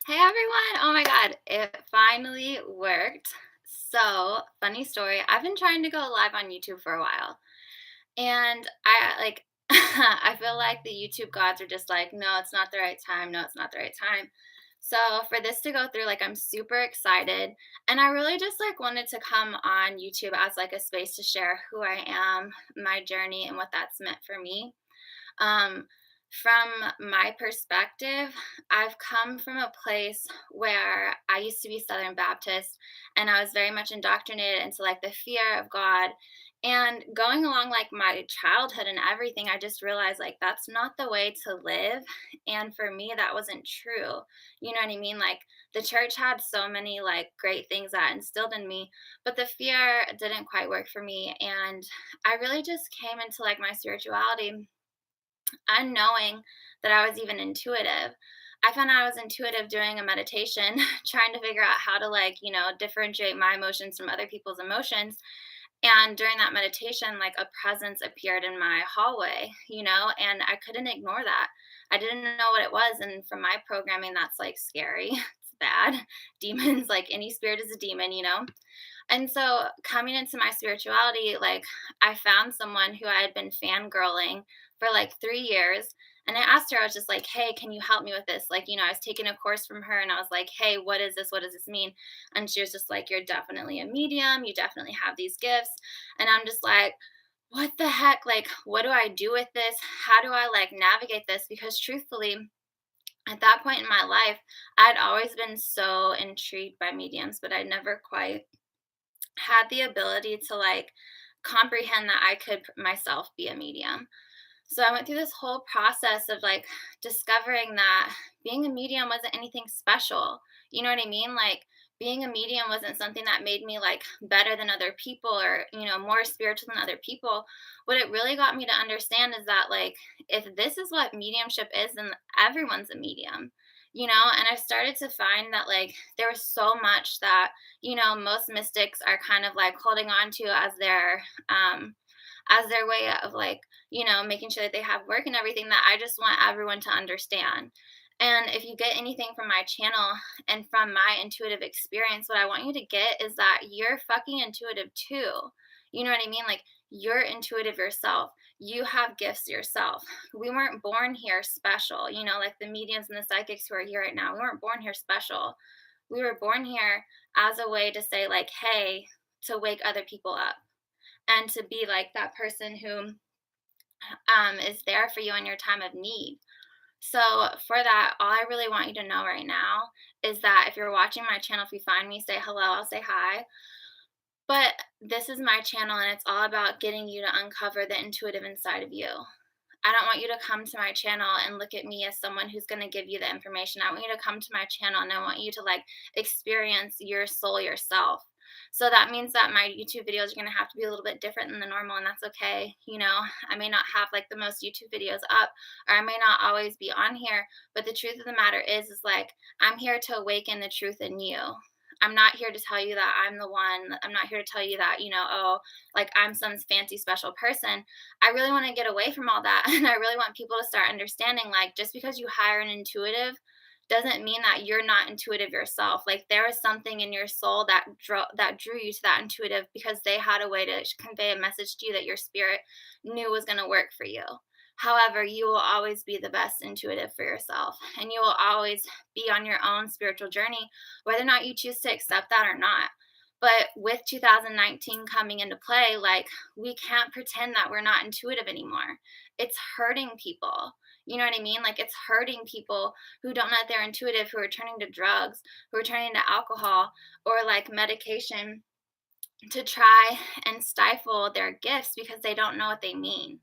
Hey everyone! Oh my god, it finally worked. So, funny story. I've been trying to go live on YouTube for a while. And I like I feel like the YouTube gods are just like, no, it's not the right time. No, it's not the right time. So, for this to go through, like I'm super excited. And I really just like wanted to come on YouTube as like a space to share who I am, my journey, and what that's meant for me. Um, from my perspective, I've come from a place where I used to be Southern Baptist and I was very much indoctrinated into like the fear of God. And going along like my childhood and everything, I just realized like that's not the way to live. And for me, that wasn't true. You know what I mean? Like the church had so many like great things that instilled in me, but the fear didn't quite work for me. And I really just came into like my spirituality unknowing that I was even intuitive. I found out I was intuitive during a meditation, trying to figure out how to, like, differentiate my emotions from other people's emotions. And during that meditation, like a presence appeared in my hallway, and I couldn't ignore that. I didn't know what it was. And from my programming, that's like scary. It's bad. Demons, like any spirit is a demon. And so coming into my spirituality, like I found someone who I had been fangirling for like 3 years. And I asked her, I was just like, hey, can you help me with this? Like, I was taking a course from her and I was like, hey, what is this? What does this mean? And she was just like, you're definitely a medium. You definitely have these gifts. And I'm just like, what the heck? Like, what do I do with this? How do I like navigate this? Because truthfully, at that point in my life, I'd always been so intrigued by mediums, but I never quite had the ability to like comprehend that I could myself be a medium. So I went through this whole process of like discovering that being a medium wasn't anything special. You know what I mean? Like being a medium wasn't something that made me like better than other people or, more spiritual than other people. What it really got me to understand is that like if this is what mediumship is, then everyone's a medium. And I started to find that like there was so much that, most mystics are kind of like holding on to as their way of like making sure that they have work and everything that I just want everyone to understand. And if you get anything from my channel and from my intuitive experience, what I want you to get is that you're fucking intuitive too. You know what I mean? Like you're intuitive yourself. You have gifts yourself. We weren't born here special, like the mediums and the psychics who are here right now. We weren't born here special. We were born here as a way to say, like, hey, to wake other people up and to be like that person who is there for you in your time of need. So, for that, all I really want you to know right now is that if you're watching my channel, if you find me, say hello, I'll say hi. But this is my channel and it's all about getting you to uncover the intuitive inside of you. I don't want you to come to my channel and look at me as someone who's going to give you the information. I want you to come to my channel and I want you to like experience your soul yourself. So that means that my YouTube videos are going to have to be a little bit different than the normal, and that's okay. I may not have like the most YouTube videos up, or I may not always be on here, but the truth of the matter is like I'm here to awaken the truth in you. I'm not here to tell you that I'm the one. I'm not here to tell you that, oh, like I'm some fancy special person. I really want to get away from all that. And I really want people to start understanding like just because you hire an intuitive doesn't mean that you're not intuitive yourself. Like there is something in your soul that drew you to that intuitive because they had a way to convey a message to you that your spirit knew was going to work for you. However, you will always be the best intuitive for yourself and you will always be on your own spiritual journey, whether or not you choose to accept that or not. But with 2019 coming into play, like we can't pretend that we're not intuitive anymore. It's hurting people. You know what I mean? Like it's hurting people who don't know that they're intuitive, who are turning to drugs, who are turning to alcohol or like medication to try and stifle their gifts because they don't know what they mean.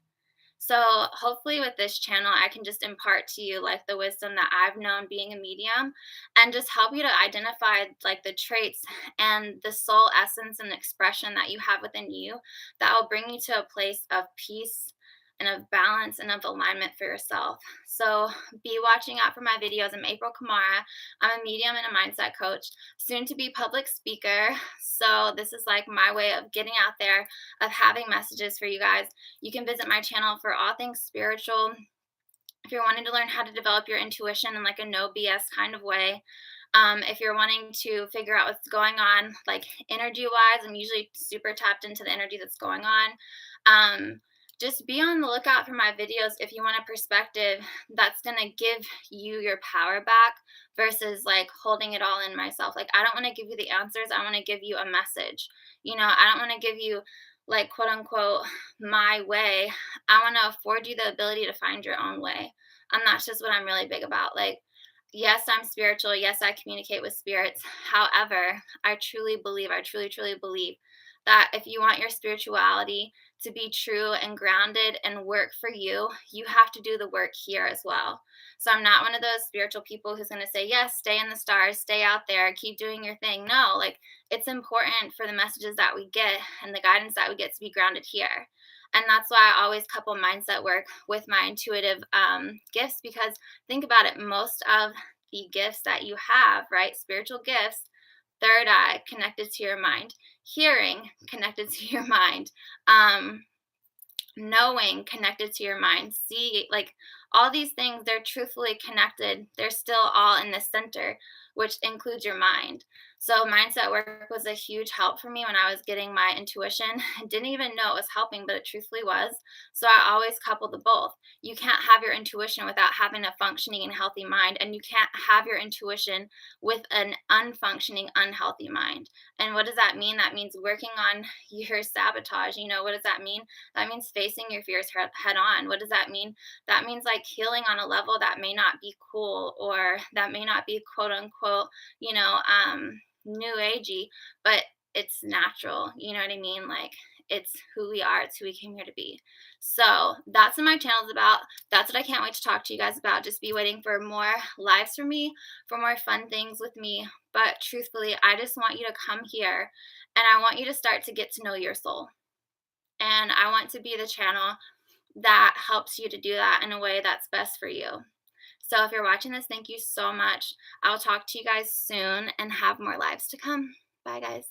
So hopefully with this channel, I can just impart to you like the wisdom that I've known being a medium and just help you to identify like the traits and the soul essence and expression that you have within you that will bring you to a place of peace and of balance and of alignment for yourself. So be watching out for my videos. I'm April Kamara. I'm a medium and a mindset coach, soon to be public speaker. So this is like my way of getting out there, of having messages for you guys. You can visit my channel for all things spiritual. If you're wanting to learn how to develop your intuition in like a no BS kind of way, If you're wanting to figure out what's going on, like energy wise, I'm usually super tapped into the energy that's going on. Um, just be on the lookout for my videos if you want a perspective that's going to give you your power back versus like holding it all in myself. Like, I don't want to give you the answers, I want to give you a message. I don't want to give you, like, quote unquote, my way. I want to afford you the ability to find your own way. And that's just what I'm really big about. Like, yes, I'm spiritual. Yes, I communicate with spirits. However, I truly believe, I truly, truly believe that if you want your spirituality to be true and grounded and work for you, you have to do the work here as well. So I'm not one of those spiritual people who's going to say, yes, stay in the stars, stay out there, keep doing your thing. No, like, it's important for the messages that we get and the guidance that we get to be grounded here. And that's why I always couple mindset work with my intuitive gifts, because think about it, most of the gifts that you have, right? Spiritual gifts, third eye connected to your mind, hearing connected to your mind, um, knowing connected to your mind, see, like, all these things, they're truthfully connected. They're still all in the center, which includes your mind. So mindset work was a huge help for me when I was getting my intuition. I didn't even know it was helping, but it truthfully was. So I always couple the both. You can't have your intuition without having a functioning and healthy mind, and you can't have your intuition with an unfunctioning, unhealthy mind. And what does that mean? That means working on your sabotage. What does that mean? That means facing your fears head on. What does that mean? That means like healing on a level that may not be cool, or that may not be quote unquote, new agey, but it's natural. You know what I mean? Like, it's who we are, it's who we came here to be. So that's what my channel is about. That's what I can't wait to talk to you guys about. Just be waiting for more lives from me, for more fun things with me. But truthfully, I just want you to come here and I want you to start to get to know your soul. And I want to be the channel that helps you to do that in a way that's best for you. So if you're watching this, thank you so much. I'll talk to you guys soon and have more lives to come. Bye, guys.